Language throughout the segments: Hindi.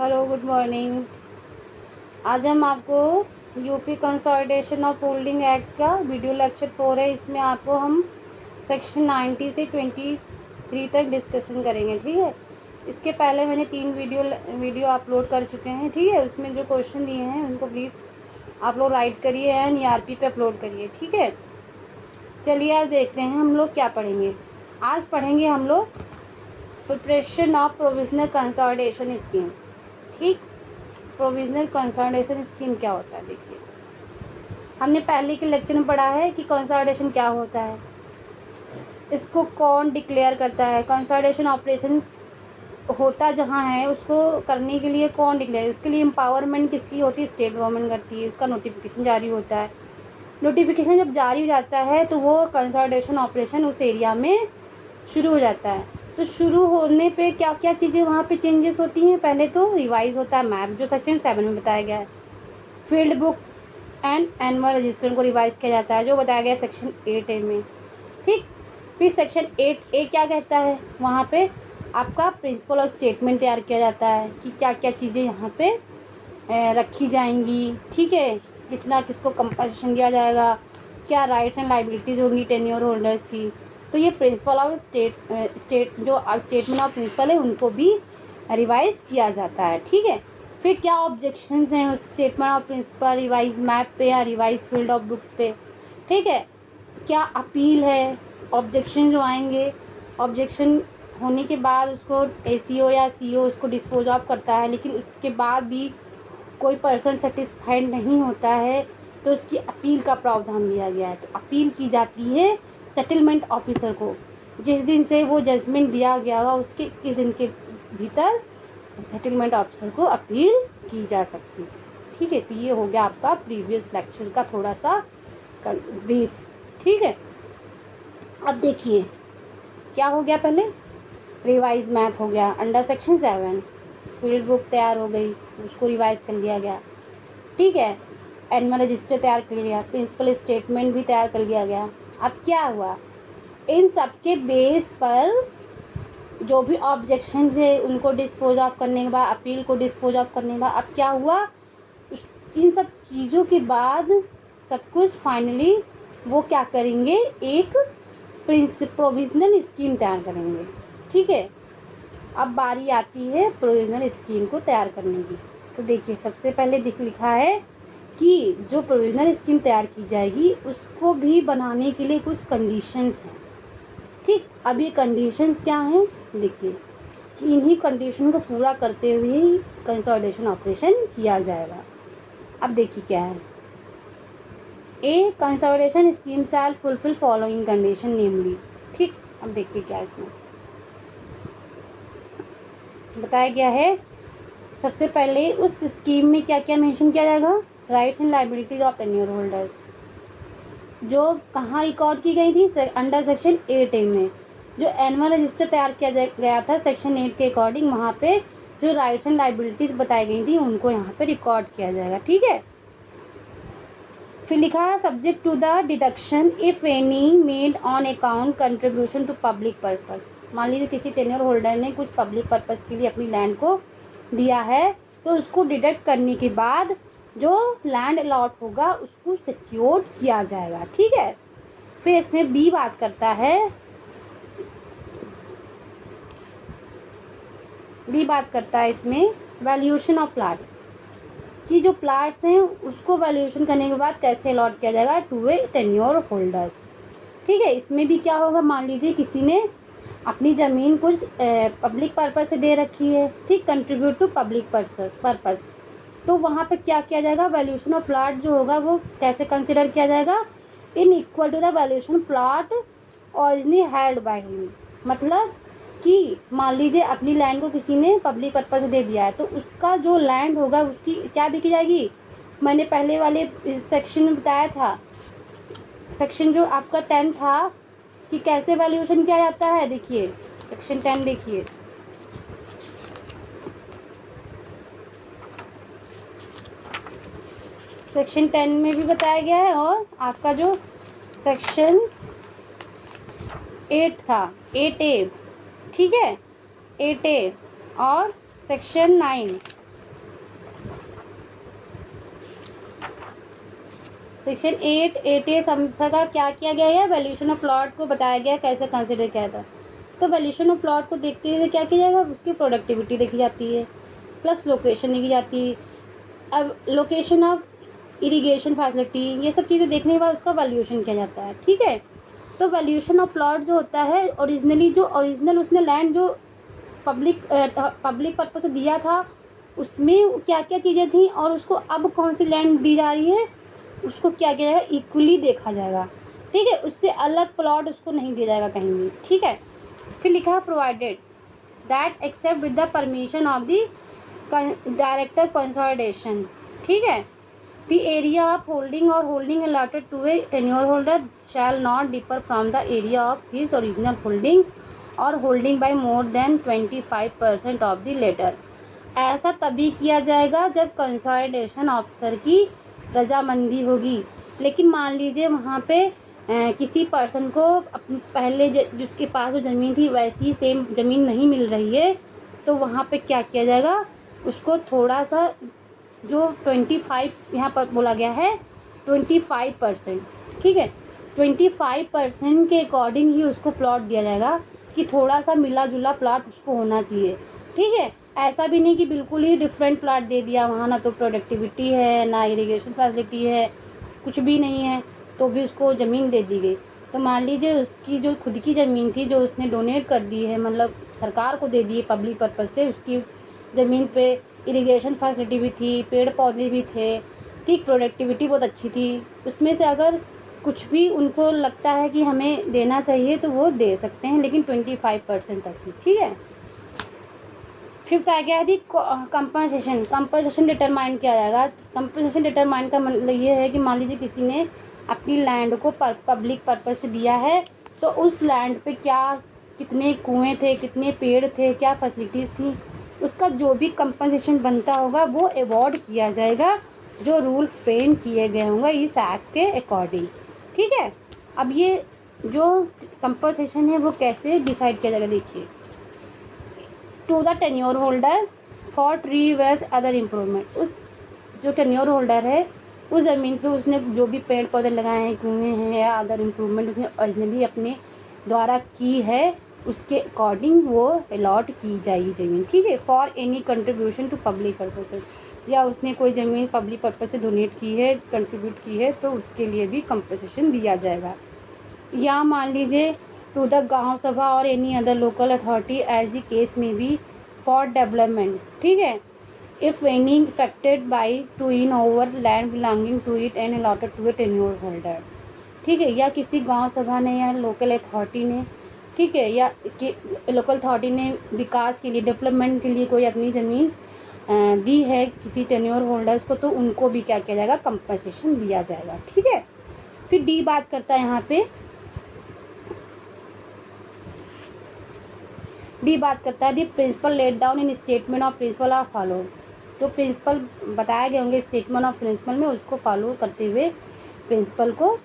Hello, good morning. आज हम आपको UP consolidation of holding act का वीडियो लेक्चर 4 है। इसमें आपको हम सेक्शन 90 से 23 तक डिस्कशन करेंगे, ठीक है। इसके पहले मैंने 3 वीडियो अपलोड कर चुके हैं, ठीक है। उसमें जो क्वेश्चन दिए हैं उनको प्लीज़ आप लोग राइट करिए एंड ERP पे अपलोड करिए, ठीक है। चलिए आज देखते हैं हम लोग क्या पढ़ेंगे। आज पढ़ेंगे हम लोग preparation of provisional consolidation scheme, ठीक। प्रोविजनल कंसोलिडेशन स्कीम क्या होता है, देखिए हमने पहले के लेक्चर में पढ़ा है कि कंसोलिडेशन क्या होता है, इसको कौन डिक्लेयर करता है, कंसोलिडेशन ऑपरेशन होता जहाँ है उसको करने के लिए कौन डिक्लेयर, उसके लिए एम्पावरमेंट किसकी होती है, स्टेट गवर्नमेंट करती है। उसका नोटिफिकेशन जारी होता है। नोटिफिकेशन जब जारी हो जाता है तो वो कंसोलिडेशन ऑपरेशन उस एरिया में शुरू हो जाता है। तो शुरू होने पे क्या क्या चीज़ें वहाँ पे चेंजेस होती हैं। पहले तो रिवाइज होता है मैप, जो सेक्शन 7 में बताया गया है। Field book and annual register को रिवाइज किया जाता है, जो बताया गया है सेक्शन 8A में, ठीक। फिर सेक्शन 8A क्या कहता है, वहाँ पे आपका प्रिंसिपल और स्टेटमेंट तैयार किया जाता है कि क्या क्या चीज़ें यहाँ पे रखी जाएंगी, ठीक है। कितना किसको कंपनसेशन दिया जाएगा, क्या राइट्स एंड लाइबिलिटीज़ होंगी टेन्योर होल्डर्स की। तो ये प्रिंसिपल और स्टेटमेंट ऑफ प्रिंसिपल है, उनको भी रिवाइज किया जाता है, ठीक है। फिर क्या ऑब्जेक्शंस हैं उस statement of principle revise map पे या रिवाइज फील्ड ऑफ बुक्स पे, ठीक है। क्या अपील है, ऑब्जेक्शन जो आएंगे, ऑब्जेक्शन होने के बाद उसको ACO या CO उसको डिस्पोज ऑफ करता है, लेकिन उसके बाद भी कोई पर्सन सेटिस्फाइड नहीं होता है तो उसकी अपील का प्रावधान दिया गया है। तो अपील की जाती है सेटलमेंट ऑफिसर को। जिस दिन से वो जजमेंट दिया गया होगा उसके 21 दिन के भीतर सेटलमेंट ऑफिसर को अपील की जा सकती है, ठीक है। तो ये हो गया आपका प्रीवियस लेक्चर का थोड़ा सा ब्रीफ, ठीक है। अब देखिए क्या हो गया, पहले रिवाइज मैप हो गया अंडर सेक्शन 7, फील्ड बुक तैयार हो गई, उसको रिवाइज कर लिया गया, ठीक है। एनुअल रजिस्टर तैयार कर लिया, प्रिंसिपल स्टेटमेंट भी तैयार कर लिया गया। अब क्या हुआ, इन सब के बेस पर जो भी ऑब्जेक्शन थे उनको डिस्पोज ऑफ करने के बाद, अपील को डिस्पोज ऑफ करने के बाद अब क्या हुआ, इन सब चीज़ों के बाद सब कुछ फाइनली वो क्या करेंगे, एक प्रोविजनल स्कीम तैयार करेंगे, ठीक है। अब बारी आती है प्रोविजनल स्कीम को तैयार करने की। तो देखिए सबसे पहले लिखा है कि जो प्रोविजनल स्कीम तैयार की जाएगी उसको भी बनाने के लिए कुछ कंडीशंस हैं, ठीक। अब ये कंडीशंस क्या हैं, देखिए कि इन्हीं कंडीशन को पूरा करते हुए ही कंसोलिडेशन ऑपरेशन किया जाएगा। अब देखिए क्या है, ए कंसोलिडेशन स्कीम शैल फुलफिल फॉलोइंग कंडीशन नेमली, ठीक। अब देखिए क्या इसमें बताया गया है। सबसे पहले उस स्कीम में क्या क्या मेंशन किया जाएगा, rights and liabilities of tenure holders, जो कहाँ रिकॉर्ड की गई थी, अंडर सेक्शन 8A में। जो एनुअल रजिस्टर तैयार किया गया था सेक्शन 8 के अकॉर्डिंग, वहाँ पे जो राइट्स एंड लाइबिलिटीज बताई गई थी उनको यहाँ पे रिकॉर्ड किया जाएगा, ठीक है। फिर लिखा है subject to the deduction if any made on account contribution to public purpose. मान लीजिए किसी टेन्योर होल्डर ने कुछ पब्लिक पर्पस के लिए अपनी लैंड को दिया है तो उसको डिडक्ट करने के बाद जो लैंड अलॉट होगा उसको सिक्योर्ड किया जाएगा, ठीक है। फिर इसमें बी बात करता है, इसमें वैल्यूएशन ऑफ प्लाट, कि जो प्लाट्स हैं उसको वैल्यूएशन करने के बाद कैसे अलॉट किया जाएगा टू ए टेन्योर होल्डर्स, ठीक है। इसमें भी क्या होगा, मान लीजिए किसी ने अपनी ज़मीन कुछ पब्लिक पर्पस से दे रखी है, ठीक, कंट्रीब्यूट टू पब्लिक पर्पस, तो वहाँ पे क्या किया जाएगा, वैल्यूएशन ऑफ प्लाट जो होगा वो कैसे कंसिडर किया जाएगा, in equal to the valuation plot originally held by him. मतलब कि मान लीजिए अपनी लैंड को किसी ने पब्लिक पर्पस से दे दिया है तो उसका जो लैंड होगा उसकी क्या देखी जाएगी, मैंने पहले वाले सेक्शन में बताया था, सेक्शन जो आपका 10 था कि कैसे वैल्यूएशन किया जाता है। देखिए सेक्शन 10 देखिए, सेक्शन 10 में भी बताया गया है, और आपका जो सेक्शन 8 था 8A, ठीक है, 8A और सेक्शन 9 सेक्शन 8A समझा का क्या किया गया है, वैल्यूएशन ऑफ प्लॉट को बताया गया कैसे कंसिडर किया था। तो वैल्यूएशन ऑफ प्लॉट को देखते हुए क्या किया जाएगा, उसकी प्रोडक्टिविटी देखी जाती है, प्लस लोकेशन देखी जाती है। अब लोकेशन ऑफ इरिगेशन फैसिलिटी, ये सब चीज़ें देखने के बाद उसका वैल्यूएशन किया जाता है। ठीक है, तो वैल्यूएशन ऑफ प्लॉट जो होता है, ओरिजिनल उसने लैंड जो पब्लिक पर्पस से दिया था, उसमें क्या क्या चीज़ें थी और उसको अब कौन सी लैंड दी जा रही है, उसको क्या किया जाएगा, इक्वली देखा जाएगा। ठीक है, उससे अलग प्लॉट उसको नहीं दिया जाएगा कहीं भी। ठीक है, फिर लिखा है provided that except with the permission of the director consolidation. ठीक है, द एरिया ऑफ होल्डिंग और holding allotted to a tenure holder shall not differ from the area of his original holding और holding by more than 25% of the latter. ऐसा तभी किया जाएगा जब कंसोलिडेशन ऑफिसर की रजामंदी होगी। लेकिन मान लीजिए वहाँ पे किसी पर्सन को पहले जिसके पास जो ज़मीन थी वैसी सेम ज़मीन नहीं मिल रही है, तो वहाँ पे क्या किया जाएगा, उसको थोड़ा सा जो 25 यहाँ पर बोला गया है 25%। ठीक है, 25% के अकॉर्डिंग ही उसको प्लॉट दिया जाएगा कि थोड़ा सा मिला जुला प्लॉट उसको होना चाहिए। ठीक है, ऐसा भी नहीं कि बिल्कुल ही डिफरेंट प्लॉट दे दिया, वहाँ ना तो प्रोडक्टिविटी है ना इरिगेशन फैसिलिटी है, कुछ भी नहीं है, तो भी उसको ज़मीन दे दी गई। तो मान लीजिए उसकी जो खुद की ज़मीन थी जो उसने डोनेट कर दी है, मतलब सरकार को दे दी है पब्लिक पर्पज़ से, उसकी ज़मीन पे इरिगेशन फैसिलिटी भी थी, पेड़ पौधे भी थे, ठीक, प्रोडक्टिविटी बहुत अच्छी थी, उसमें से अगर कुछ भी उनको लगता है कि हमें देना चाहिए तो वो दे सकते हैं, लेकिन 25% तक ही। ठीक है, फिफ्थ आ गया है कंपनसेशन डिटरमाइन किया जाएगा। कंपनसेशन डिटरमाइन का मतलब ये है कि मान लीजिए किसी ने अपनी लैंड को पब्लिक पर्पस से दिया है, तो उस लैंड पे क्या कितने कुएं थे, कितने पेड़ थे, क्या फैसिलिटीज़ थी, उसका जो भी कंपनसेशन बनता होगा वो अवॉर्ड किया जाएगा, जो रूल फ्रेम किए गए होंगे इस एक्ट के अकॉर्डिंग। ठीक है, अब ये जो कंपनसेशन है वो कैसे डिसाइड किया जाएगा, देखिए, to the tenure holder for tree wells other improvement. उस जो टेन्योर होल्डर है उस ज़मीन पे उसने जो भी पेड़ पौधे लगाए हैं, कुएँ हैं या अदर इम्प्रूवमेंट उसने ओरिजिनली अपने द्वारा की है, उसके अकॉर्डिंग वो अलॉट की जाएगी ज़मीन। ठीक है, for any contribution to public purposes, या उसने कोई ज़मीन पब्लिक पर्पस से डोनेट की है, कंट्रीब्यूट की है, तो उसके लिए भी कंपनसेशन दिया जाएगा। या मान लीजिए टू द गांव सभा और any other local authority as the case में बी फॉर डेवलपमेंट। ठीक है, if any affected by two in over land belonging to it and allotted to a tenure holder. ठीक है, या किसी गांव सभा ने या लोकल अथॉरिटी ने, ठीक है, या लोकल अथॉरिटी ने विकास के लिए, डेवलपमेंट के लिए कोई अपनी ज़मीन दी है किसी टेन्योर होल्डर्स को, तो उनको भी क्या किया जाएगा, कंपनसेशन दिया जाएगा। ठीक है, फिर डी बात करता है यहाँ पे, डी बात करता है the principle laid down in statement of principle of follow. जो प्रिंसिपल बताए गए होंगे स्टेटमेंट ऑफ प्रिंसिपल में, उसको फॉलो करते हुए प्रिंसिपल को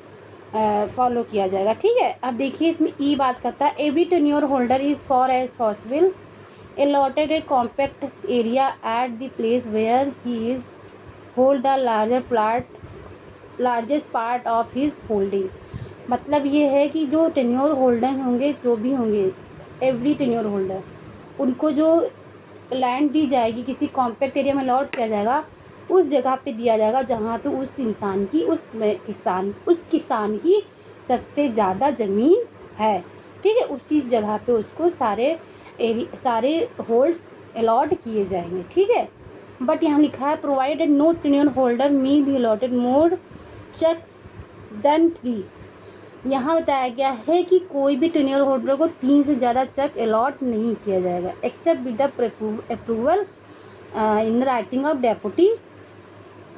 फॉलो किया जाएगा। ठीक है, अब देखिए इसमें ई बात करता है every tenure holder is for as possible allotted a compact area at the place where he is hold the largest part of his holding. मतलब ये है कि जो टेन्योर होल्डर होंगे, जो भी होंगे, एवरी टेन्योर होल्डर, उनको जो लैंड दी जाएगी किसी कॉम्पैक्ट एरिया में अलॉट किया जाएगा, उस जगह पे दिया जाएगा जहाँ पे उस इंसान की, उस किसान की सबसे ज़्यादा ज़मीन है। ठीक है, उसी जगह पे उसको सारे होल्ड्स अलॉट किए जाएंगे। ठीक है, बट यहाँ लिखा है provided no tenure holder may be allotted more chaks than 3। यहाँ बताया गया है कि कोई भी टेन्योर होल्डर को 3 से ज़्यादा चेक अलॉट नहीं किया जाएगा except with the approval in writing of deputy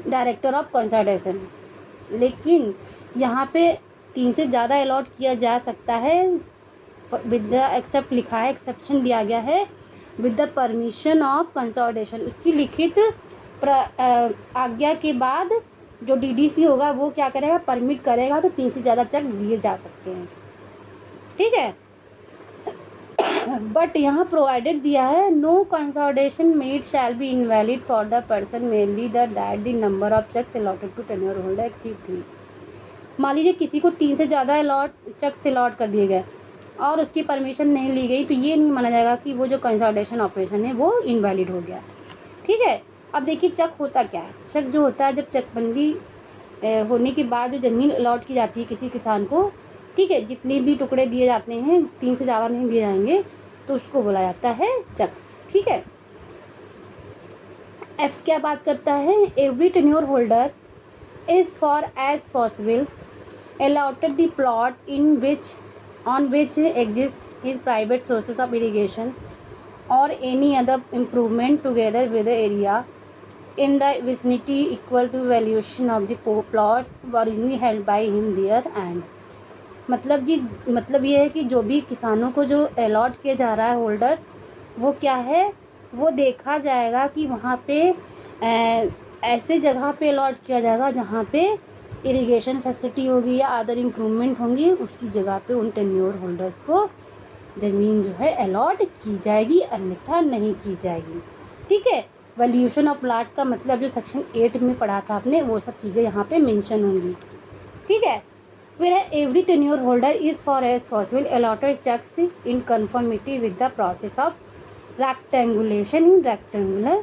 director of consultation. लेकिन यहाँ पे 3 से ज़्यादा अलॉट किया जा सकता है विद द एक्सेप्ट, लिखा है एक्सेप्शन दिया गया है, with the permission of consultation, उसकी लिखित आज्ञा के बाद जो डीडीसी होगा वो क्या करेगा, परमिट करेगा, तो 3 से ज़्यादा चेक दिए जा सकते हैं। ठीक है, बट यहाँ प्रोवाइडेड दिया है no consolidation made shall be invalid for the person mainly that the number of chaks allotted to tenure holder exceed 3। मान लीजिए किसी को 3 से ज़्यादा चेक्स अलॉट कर दिए गए और उसकी परमिशन नहीं ली गई, तो ये नहीं माना जाएगा कि वो जो कंसोलिडेशन ऑपरेशन है वो इनवैलिड हो गया। ठीक है। अब देखिए चेक होता क्या है। चेक जो होता है, जब चकबंदी होने के बाद जो ज़मीन अलॉट की जाती है किसी किसान को, ठीक है, जितने भी टुकड़े दिए जाते हैं, 3 से ज़्यादा नहीं दिए जाएंगे, तो उसको बोला जाता है चक्स। ठीक है। एफ क्या बात करता है, every tenure holder is for as possible allotted the plot in which on which exist his private sources of irrigation or any other improvement together with the area in the vicinity equal to valuation of the plots originally held by him there and मतलब ये है कि जो भी किसानों को जो अलॉट किया जा रहा है होल्डर, वो क्या है, वो देखा जाएगा कि वहाँ पे ऐसे जगह पे अलॉट किया जाएगा जहाँ पे इरिगेशन फैसिलिटी होगी या अदर इम्प्रूवमेंट होंगी, उसी जगह पे उन टेन्योर होल्डर्स को ज़मीन जो है अलॉट की जाएगी, अन्यथा नहीं की जाएगी। ठीक है। वैल्यूएशन ऑफ प्लाट का मतलब जो सेक्शन 8 में पढ़ा था आपने, वो सब चीज़ें यहाँ पे मेंशन होंगी। ठीक है। फिर है every tenure holder is for as possible allotted chaks in conformity with the process of rectangulation in rectangular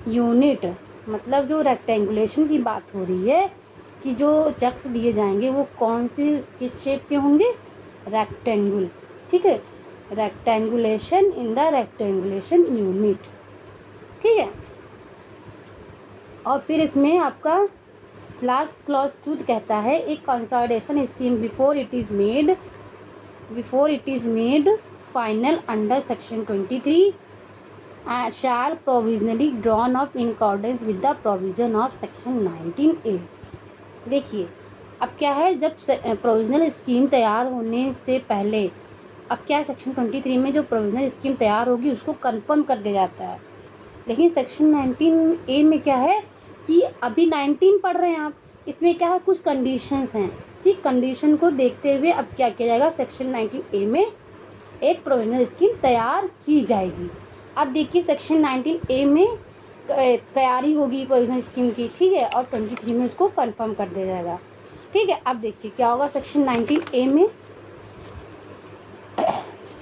unit. मतलब जो रेक्टेंगुलेशन की बात हो रही है कि जो चेक्स दिए जाएंगे वो कौन से किस शेप के होंगे, रेक्टेंगुल। ठीक है। रेक्टेंगुलेशन इन द रेक्टेंगुलेशन यूनिट। ठीक है। और फिर इसमें आपका लास्ट क्लॉज 2 कहता है एक consolidation scheme before it is made final under section 23 shall provisionally drawn up in accordance with the provision of section 19A। देखिए अब क्या है, जब प्रोविजनल स्कीम तैयार होने से पहले अब क्या है, सेक्शन 23 में जो प्रोविजनल स्कीम तैयार होगी उसको कंफर्म कर दिया जाता है। लेकिन सेक्शन 19A में क्या है कि अभी 19 पढ़ रहे हैं आप, इसमें क्या है, कुछ कंडीशंस हैं। ठीक, कंडीशन को देखते हुए अब क्या किया जाएगा, सेक्शन 19A में एक प्रोविजनल स्कीम तैयार की जाएगी। अब देखिए सेक्शन 19A में तैयारी होगी प्रोविजनल स्कीम की। ठीक है। और 23 में उसको कंफर्म कर दिया जाएगा। ठीक है। अब देखिए क्या होगा सेक्शन 19A में।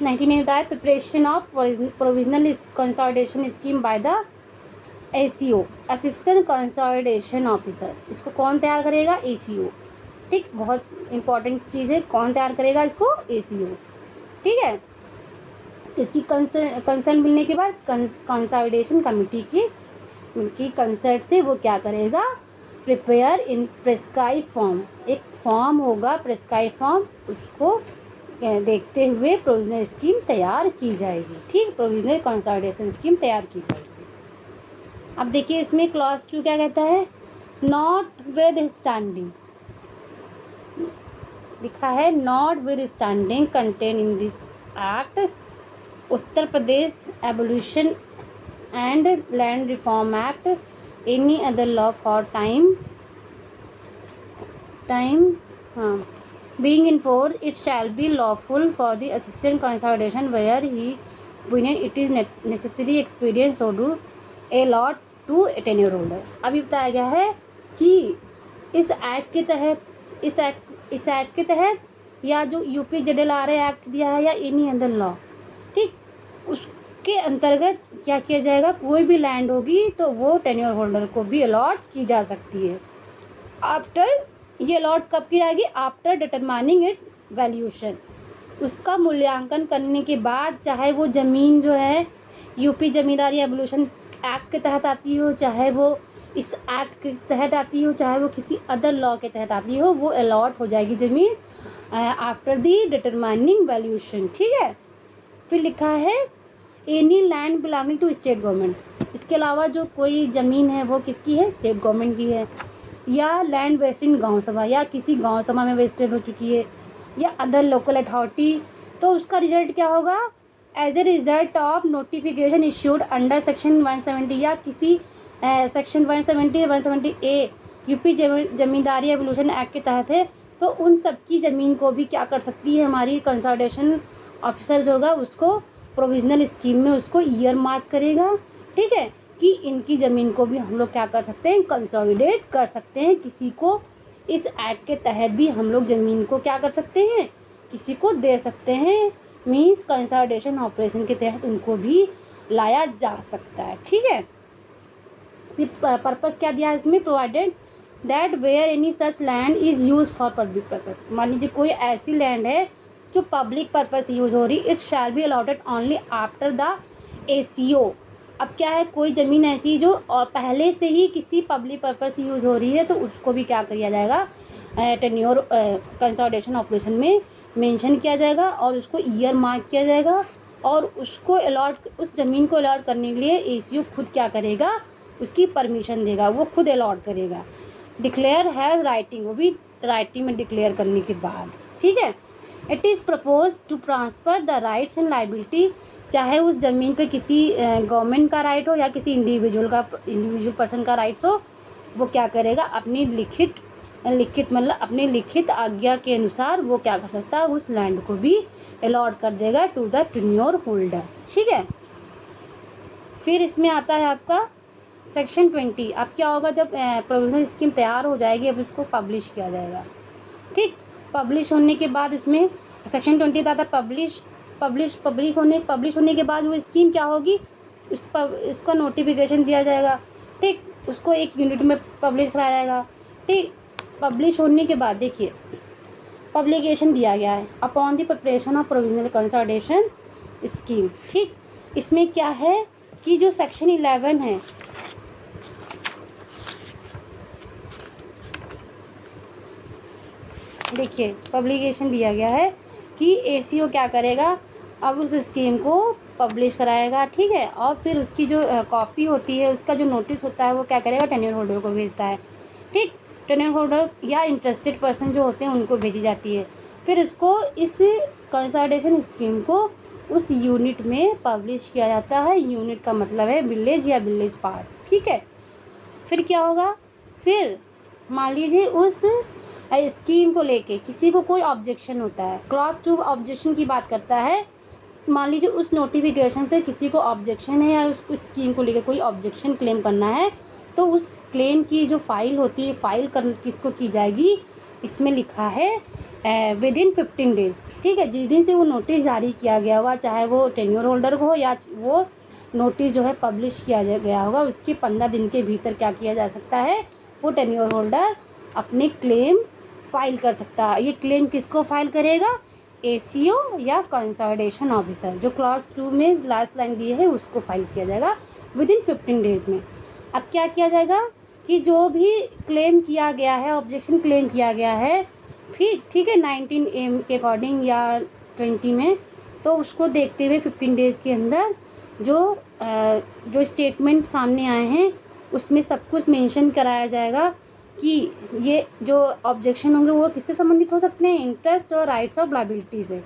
19A होता है preparation of provisional consolidation scheme by the ACO, assistant consolidation officer. इसको कौन तैयार करेगा, ACO। ठीक, बहुत इंपॉर्टेंट चीज़ है, कौन तैयार करेगा इसको, ACO। ठीक है। इसकी कंसर्न मिलने के बाद कंसोलिडेशन कमेटी की कंसर्ट से वो क्या करेगा, प्रिपेयर इन प्रेस्क्राइब फॉर्म, एक फॉर्म होगा प्रेस्क्राइब फॉर्म, उसको देखते हुए प्रोविजनल स्कीम तैयार की जाएगी। ठीक, प्रोविजनल कंसोलिडेशन स्कीम तैयार की जाएगी। अब देखिए इसमें क्लॉज 2 क्या कहता है, नॉट विद स्टैंडिंग, लिखा है not with standing contain in this act Uttar Pradesh abolition and land reform act any other law for time being enforced, it shall be lawful for the assistant consolidation where when it is necessary expedient so do allot to tenure holder। अभी बताया गया है कि इस एक्ट के तहत या जो UPZLR एक्ट दिया है या एनी अदर लॉ, ठीक, उसके अंतर्गत क्या किया जाएगा, कोई भी लैंड होगी तो वो टेन्योर होल्डर को भी अलॉट की जा सकती है। आफ्टर ये अलॉट कब की जाएगी, आफ्टर डिटरमाइनिंग इट वैल्यूएशन, उसका मूल्यांकन करने के बाद, चाहे वो ज़मीन जो है यूपी ज़मींदारी एबोल्यूशन एक्ट के तहत आती हो, चाहे वो इस एक्ट के तहत आती हो, चाहे वो किसी अदर लॉ के तहत आती हो, वो अलॉट हो जाएगी ज़मीन आफ्टर दी डिटरमाइनिंग वैल्यूएशन। ठीक है। फिर लिखा है any land belonging to state government, इसके अलावा जो कोई ज़मीन है वो किसकी है, स्टेट गवर्नमेंट की है, या लैंड वेस्टेड गांव सभा या किसी गांव सभा में वेस्टेड हो चुकी है, या अदर लोकल अथॉरिटी, तो उसका रिजल्ट क्या होगा, as a result of notification issued under section 170 या किसी section 170A UP zamindari abolition act के तहत है, तो उन सब की ज़मीन को भी क्या कर सकती है हमारी कंसोलिडेशन ऑफिसर जो होगा उसको प्रोविजनल स्कीम में उसको ईयर मार्क करेगा। ठीक है, कि इनकी ज़मीन को भी हम लोग क्या कर सकते हैं, कंसोलिडेट कर सकते हैं, किसी को इस एक्ट के तहत भी हम लोग ज़मीन को क्या कर सकते हैं, किसी को दे सकते हैं। मीन्स कंसोलिडेशन ऑपरेशन के तहत उनको भी लाया जा सकता है। ठीक है, पर्पस क्या दिया है इसमें, provided that where any such land is use for public purpose. मान लीजिए कोई ऐसी लैंड है जो पब्लिक पर्पस यूज हो रही, it shall be allotted only after the ACO। अब क्या है, कोई ज़मीन ऐसी जो और पहले से ही किसी पब्लिक पर्पस यूज हो रही है तो उसको भी क्या किया जाएगा, टेन्योर कंसोलिडेशन ऑपरेशन में मेंशन किया जाएगा और उसको ईयर मार्क किया जाएगा और उसको अलॉट, उस ज़मीन को अलॉट करने के लिए ACO खुद क्या करेगा, उसकी परमिशन देगा, वो खुद अलॉट करेगा। डिक्लेयर हैज़ राइटिंग, वो भी राइटिंग में डिक्लेयर करने के बाद। ठीक है, it is propose to transfer the rights and liability, चाहे उस ज़मीन पे किसी गवर्नमेंट का राइट हो या किसी इंडिविजुअल पर्सन का राइट्स हो, वो क्या करेगा, अपनी लिखित मतलब अपनी लिखित आज्ञा के अनुसार वो क्या कर सकता है, उस लैंड को भी अलॉट कर देगा टू द टेन्योर होल्डर्स। ठीक है, फिर इसमें आता है आपका सेक्शन 20। अब क्या होगा, जब प्रोविजनल स्कीम तैयार हो जाएगी अब उसको पब्लिश किया जाएगा। ठीक, पब्लिश होने के बाद इसमें सेक्शन 20 आता है पब्लिश होने के बाद वो स्कीम क्या होगी, उसका नोटिफिकेशन दिया जाएगा। ठीक, उसको एक यूनिट में पब्लिश कराया जाएगा। ठीक, पब्लिश होने के बाद देखिए पब्लिकेशन दिया गया है upon the preparation of provisional consolidation scheme. ठीक, इसमें क्या है कि जो सेक्शन 11 है, देखिए पब्लिकेशन दिया गया है कि ACO क्या करेगा, अब उस स्कीम को पब्लिश कराएगा। ठीक है, और फिर उसकी जो कॉपी होती है, उसका जो नोटिस होता है वो क्या करेगा, टेन्योर होल्डर को भेजता है। ठीक, टेन्योर होल्डर या इंटरेस्टेड पर्सन जो होते हैं उनको भेजी जाती है। फिर इसको इस कंसोलिडेशन स्कीम को उस यूनिट में पब्लिश किया जाता है। यूनिट का मतलब है विलेज या विलेज पार्ट। ठीक है, फिर क्या होगा, फिर मान लीजिए उस स्कीम को लेके किसी को कोई ऑब्जेक्शन होता है, क्लॉज 2 ऑब्जेक्शन की बात करता है। मान लीजिए उस नोटिफिकेशन से किसी को ऑब्जेक्शन है या उस स्कीम को लेकर कोई ऑब्जेक्शन क्लेम करना है, तो उस क्लेम की जो फाइल होती है, फाइल कर किसको की जाएगी, इसमें लिखा है विदिन 15 डेज़। ठीक है, जिस दिन से वो नोटिस जारी किया गया होगा, चाहे वो टेन्योर होल्डर को हो या वो नोटिस जो है पब्लिश किया गया होगा, उसके 15 दिन के भीतर क्या किया जा सकता है, वो टेन्योर होल्डर अपने क्लेम फाइल कर सकता है। ये क्लेम किसको फाइल करेगा, ACO या कंसोलिडेशन ऑफिसर, जो क्लॉज 2 में लास्ट लाइन दी है उसको फाइल किया जाएगा विदिन 15 डेज़ में। अब क्या किया जाएगा कि जो भी क्लेम किया गया है, ऑब्जेक्शन क्लेम किया गया है, फिर ठीक है 19A के अकॉर्डिंग या 20 में, तो उसको देखते हुए 15 डेज़ के अंदर जो स्टेटमेंट सामने आए हैं उसमें सब कुछ मेंशन कराया जाएगा कि ये जो ऑब्जेक्शन होंगे वो किससे संबंधित हो सकते हैं, इंटरेस्ट और राइट्स ऑफ लायबिलिटी से।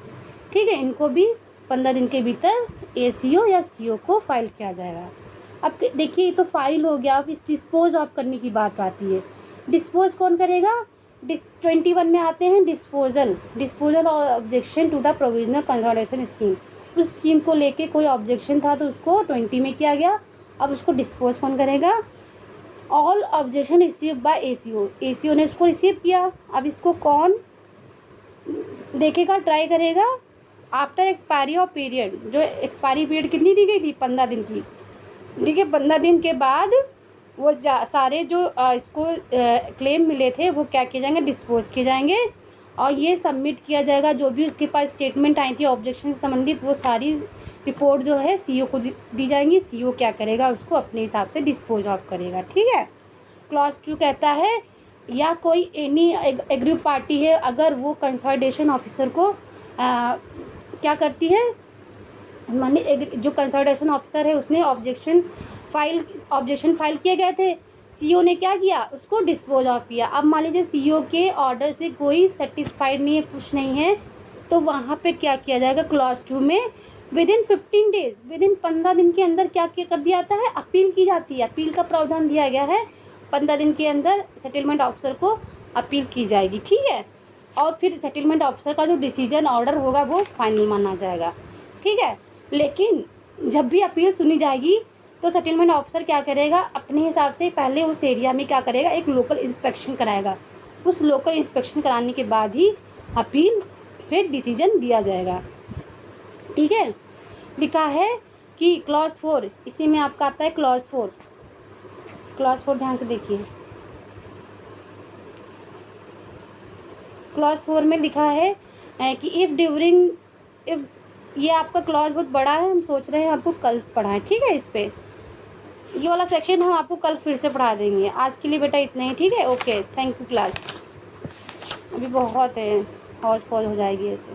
ठीक है, इनको भी 15 दिन के भीतर ACO या CO को फाइल किया जाएगा। अब देखिए ये तो फाइल हो गया, अब इस डिस्पोज ऑफ करने की बात आती है। डिस्पोज कौन करेगा, 21 में आते हैं डिस्पोजल और objection to the provisional consolidation scheme. उस स्कीम को लेके कोई ऑब्जेक्शन था तो उसको 20 में किया गया, अब उसको डिस्पोज कौन करेगा, all objection receive by ACO ने उसको रिसीव किया। अब इसको कौन देखेगा, ट्राई करेगा, आफ्टर एक्सपायरी ऑफ पीरियड, जो एक्सपायरी पीरियड कितनी दी गई थी, 15 दिन की। ठीक है, 15 दिन के बाद वो सारे जो इसको क्लेम मिले थे वो क्या किए जाएंगे, डिस्पोज किए जाएंगे और ये सबमिट किया जाएगा। जो भी उसके पास स्टेटमेंट आई थी ऑब्जेक्शन से संबंधित, वो सारी रिपोर्ट जो है CO को दी जाएंगी। CO क्या करेगा, उसको अपने हिसाब से डिस्पोज ऑफ करेगा। ठीक है, क्लॉज 2 कहता है या कोई एनी एग्रीव पार्टी है, अगर वो कंसोलिडेशन ऑफिसर को क्या करती है, माने जो कंसोलिडेशन ऑफिसर है उसने ऑब्जेक्शन फाइल किए गए थे, CO ने क्या किया, उसको डिस्पोज ऑफ किया। अब मान लीजिए CO के ऑर्डर से कोई सेटिस्फाइड नहीं है, खुश नहीं है, तो वहाँ पे क्या किया जाएगा, क्लॉज 2 में विदिन 15 डेज, विदिन 15 दिन के अंदर क्या कर दिया जाता है, अपील की जाती है। अपील का प्रावधान दिया गया है, 15 दिन के अंदर सेटलमेंट ऑफिसर को अपील की जाएगी। ठीक है, और फिर सेटलमेंट ऑफिसर का जो डिसीजन ऑर्डर होगा वो फाइनल माना जाएगा। ठीक है, लेकिन जब भी अपील सुनी जाएगी तो सेटलमेंट ऑफिसर क्या करेगा, अपने हिसाब से पहले उस एरिया में क्या करेगा, एक लोकल इंस्पेक्शन कराएगा। उस लोकल इंस्पेक्शन कराने के बाद ही अपील फिर डिसीजन दिया जाएगा। ठीक है, लिखा है कि क्लॉज 4, इसी में आपका आता है क्लॉज 4। क्लॉज 4 ध्यान से देखिए, क्लॉज 4 में लिखा है कि इफ़ ड्यूरिंग, इफ, ये आपका क्लॉज बहुत बड़ा है, हम सोच रहे हैं आपको कल पढ़ाएं। ठीक है, इस पे ये वाला सेक्शन हम आपको कल फिर से पढ़ा देंगे। आज के लिए बेटा इतना ही। ठीक है, ओके, थैंक यू क्लास। अभी बहुत है, हौज पौज हो जाएगी ऐसे।